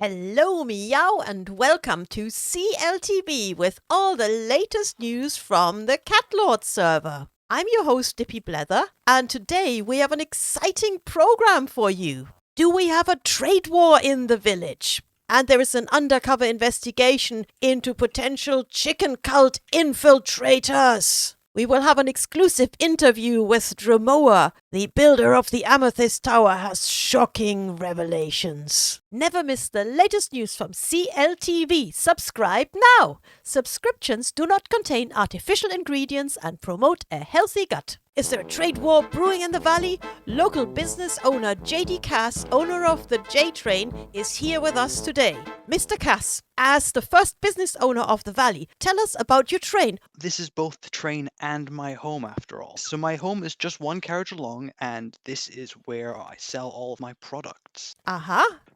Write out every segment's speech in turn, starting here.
Hello, meow, and welcome to CLTV with all the latest news from the CatLords server. I'm your host, DippyBlether, and today we have an exciting program for you. Do we have a trade war in the village? And there is an undercover investigation into potential chicken cult infiltrators. We will have an exclusive interview with Dramoa. The builder of the Amethyst Tower has shocking revelations. Never miss the latest news from CLTV. Subscribe now. Subscriptions do not contain artificial ingredients and promote a healthy gut. Is there a trade war brewing in the valley? Local business owner J.D. Cass, owner of the J-Train, is here with us today. Mr. Cass, as the first business owner of the valley, tell us about your train. This is both the train and my home after all. So my home is just one carriage along, and this is where I sell all of my products.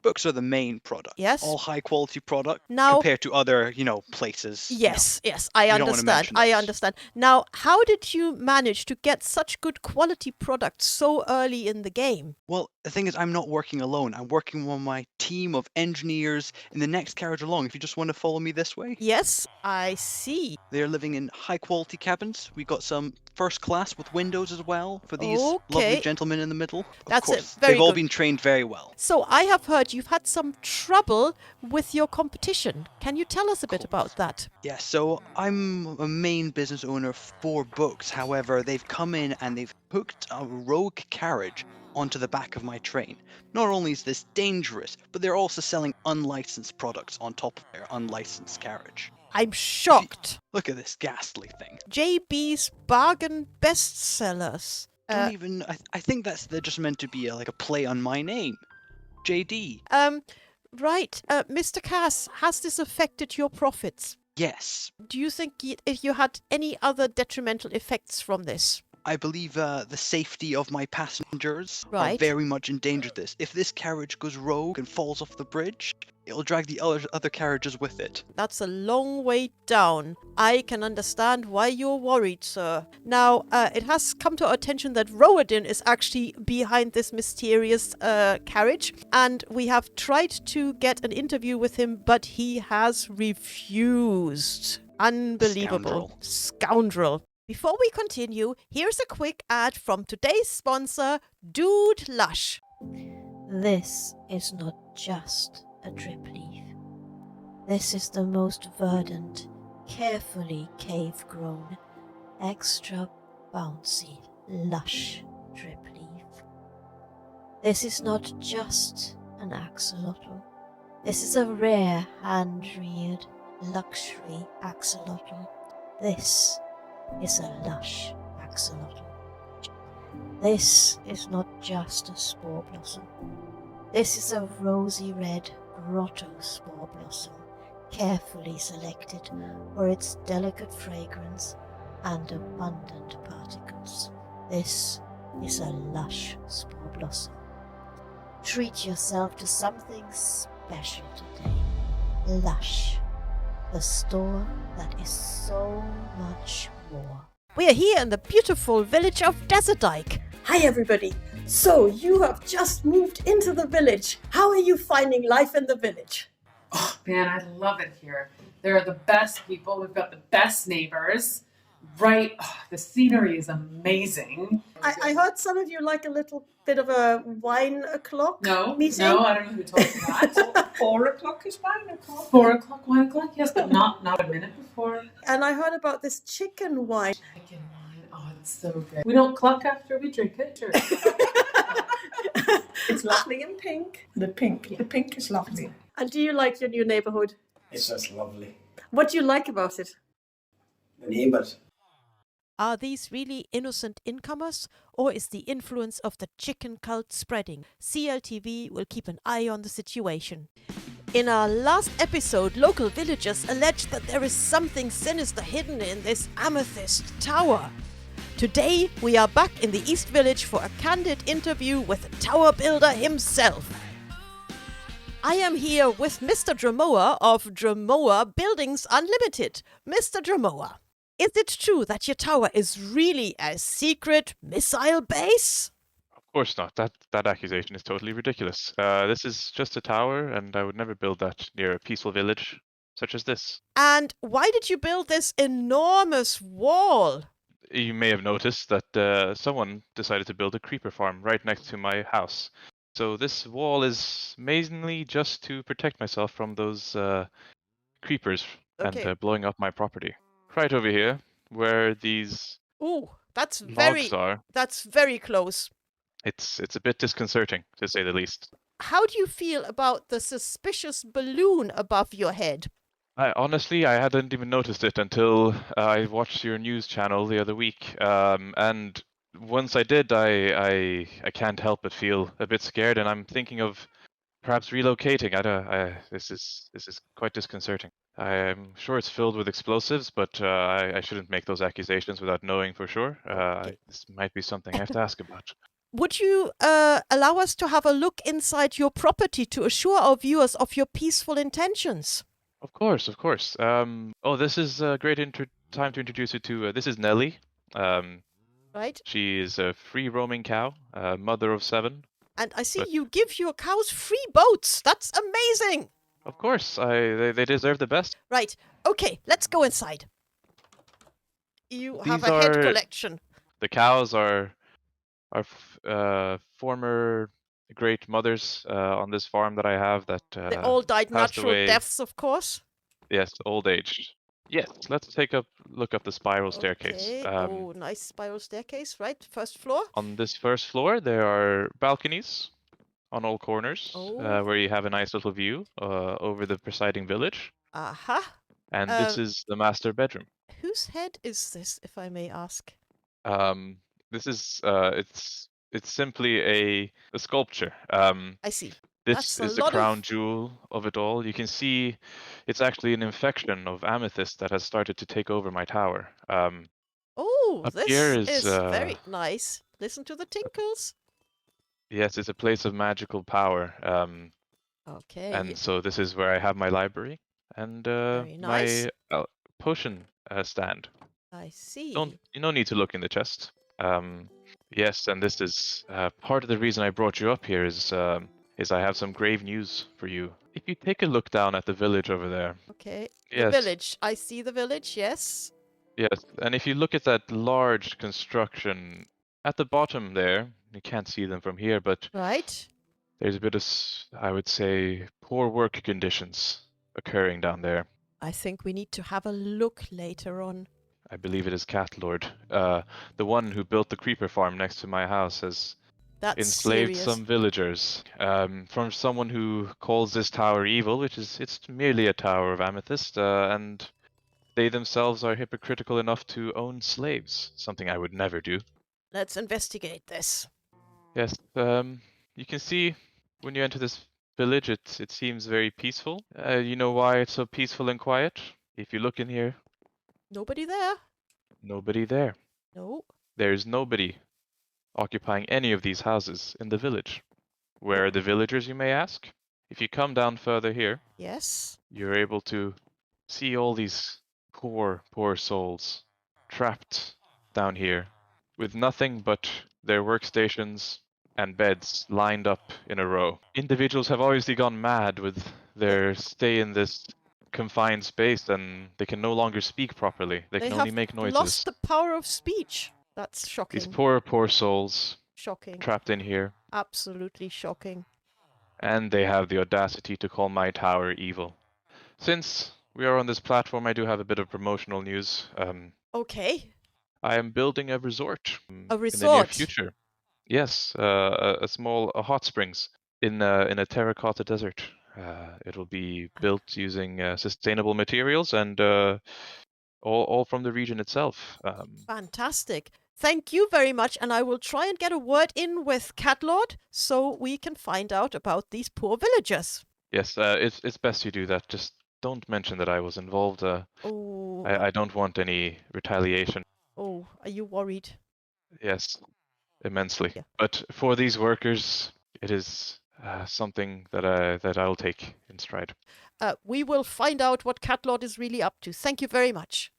Books are the main product. Yes. All high quality product Now, compared to other, places. Yes, I don't wanna understand. mention I those. understand. Now, how did you manage to get such good quality products so early in the game? Well, the thing is, I'm not working alone. I'm working with my team of engineers in the next carriage along. If you just want to follow me this way. Yes, I see. They're living in high quality cabins. We got some first class with windows as well for these Okay. lovely gentlemen in the middle. That's of it. course, Very they've all good. been trained very well. So I have heard you've had some trouble with your competition. Can you tell us a bit about that? Yeah, so I'm a main business owner for books. However, they've come in and they've hooked a rogue carriage onto the back of my train. Not only is this dangerous, but they're also selling unlicensed products on top of their unlicensed carriage. I'm shocked. Look at this ghastly thing. JB's bargain bestsellers. Don't even. I think they're just meant to be like a play on my name, JD. Right. Mr. Cass, has this affected your profits? Yes, Do you think if you had any other detrimental effects from this? I believe the safety of my passengers are Right. very much in danger. If this carriage goes rogue and falls off the bridge, it'll drag the other carriages with it. That's a long way down. I can understand why you're worried, sir. Now, it has come to our attention that Rowadin is actually behind this mysterious carriage, and we have tried to get an interview with him, but he has refused. Unbelievable. Scoundrel. Before we continue, here's a quick ad from today's sponsor, Dude Lush. This is not just a drip leaf. This is the most verdant, carefully cave-grown, extra bouncy, lush drip leaf. This is not just an axolotl. This is a rare, hand-reared, luxury axolotl. This is a lush axolotl. This is not just a spore blossom. This is a rosy red grotto spore blossom, carefully selected for its delicate fragrance and abundant particles. This is a lush spore blossom. Treat yourself to something special today. Lush, the store that is so much more. We are here in the beautiful village of Desertdyke. Hi everybody! So, you have just moved into the village. How are you finding life in the village? Oh man, I love it here. They're the best people. We've got the best neighbors. Right, the scenery is amazing. I heard some of you like a little bit of a wine o'clock meeting. No, I don't know who told you that. 4 o'clock is 9 o'clock. 4 o'clock, 1 o'clock, yes, but not a minute before. And I heard about this chicken wine. Chicken wine, oh, it's so good. We don't cluck after we drink it. Sure. It's lovely in pink. The pink is lovely. And do you like your new neighborhood? It's just lovely. What do you like about it? The neighbors. Are these really innocent incomers, or is the influence of the chicken cult spreading? CLTV will keep an eye on the situation. In our last episode, local villagers alleged that there is something sinister hidden in this Amethyst Tower. Today, we are back in the East Village for a candid interview with the tower builder himself. I am here with Mr. Dramoa of Dramoa Buildings Unlimited. Mr. Dramoa, is it true that your tower is really a secret missile base? Of course not. That accusation is totally ridiculous. This is just a tower, and I would never build that near a peaceful village such as this. And why did you build this enormous wall? You may have noticed that someone decided to build a creeper farm right next to my house. So this wall is mainly just to protect myself from those creepers Okay. and blowing up my property. Right over here, where these Ooh, that's logs are, very close. it's a bit disconcerting, to say the least. How do you feel about the suspicious balloon above your head? Honestly, I hadn't even noticed it until I watched your news channel the other week. And once I did, I can't help but feel a bit scared, and I'm thinking of perhaps relocating. This is quite disconcerting. I'm sure it's filled with explosives, but I shouldn't make those accusations without knowing for sure. This might be something I have to ask about. Would you allow us to have a look inside your property to assure our viewers of your peaceful intentions? Of course, of course. This is a great time to introduce you to. This is Nellie. Right? She is a free roaming cow, mother of 7. And I see you give your cows free boats. That's amazing. Of course, they deserve the best. Right. Okay, let's go inside. You have These a head are- collection. The cows are former great mothers on this farm that I have that They all died passed natural away. deaths, of course. Yes, old age. Yes, let's look up the spiral staircase. Okay. Nice spiral staircase, right? First floor. On this first floor, there are balconies on all corners, Oh. where you have a nice little view over the presiding village. Aha. And this is the master bedroom. Whose head is this, if I may ask? This is it's simply a sculpture. I see. This That's a is the lot of- crown jewel of it all. You can see it's actually an infection of amethyst that has started to take over my tower. Oh, Up this here is is, very nice. Listen to the tinkles. Yes, it's a place of magical power. Okay. And so this is where I have my library and Very nice. my potion stand. I see. No need to look in the chest. Yes, and this is part of the reason I brought you up here is I have some grave news for you. If you take a look down at the village over there. Okay. The Yes. village. I see the village, yes. Yes, and if you look at that large construction at the bottom there, you can't see them from here, but Right. there's a bit of, I would say, poor work conditions occurring down there. I think we need to have a look later on. I believe it is CatLord. The one who built the creeper farm next to my house has That's enslaved serious. some villagers. From someone who calls this tower evil, it's merely a tower of amethyst, and they themselves are hypocritical enough to own slaves, something I would never do. Let's investigate this. Yes, you can see when you enter this village, it seems very peaceful. You know why it's so peaceful and quiet? If you look in here, Nobody there? nobody there. No. There's nobody occupying any of these houses in the village. Where are the villagers, you may ask? If you come down further here, Yes. you're able to see all these poor souls trapped down here with nothing but their workstations and beds lined up in a row. Individuals have obviously gone mad with their stay in this confined space, and they can no longer speak properly. They can only have make noises. lost the power of speech. That's shocking. These poor souls Shocking. trapped in here, Absolutely shocking. and they have the audacity to call my tower evil. Since we are on this platform, I do have a bit of promotional news. Okay. I am building a resort A in the near resort? future. Yes, a small hot springs in a terracotta desert. It will be built using sustainable materials and all from the region itself. Fantastic. Thank you very much, and I will try and get a word in with CatLord so we can find out about these poor villagers. Yes, it's best you do that. Just don't mention that I was involved. Oh, I don't want any retaliation. oh, are you worried? Yes, immensely. Yeah. But for these workers, it is something that I'll take in stride. We will find out what CatLord is really up to. Thank you very much.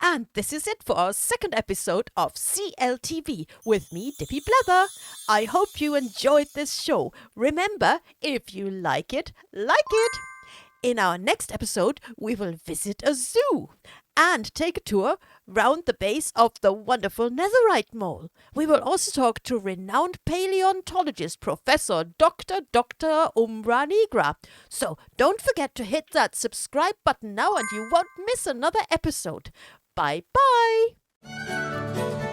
And this is it for our second episode of CLTV with me, DippyBlether. I hope you enjoyed this show. Remember, if you like it, like it. In our next episode, we will visit a zoo and take a tour round the base of the wonderful netherite mole. We will also talk to renowned paleontologist Professor Dr. Umbra Nigra. So don't forget to hit that subscribe button now and you won't miss another episode. Bye bye!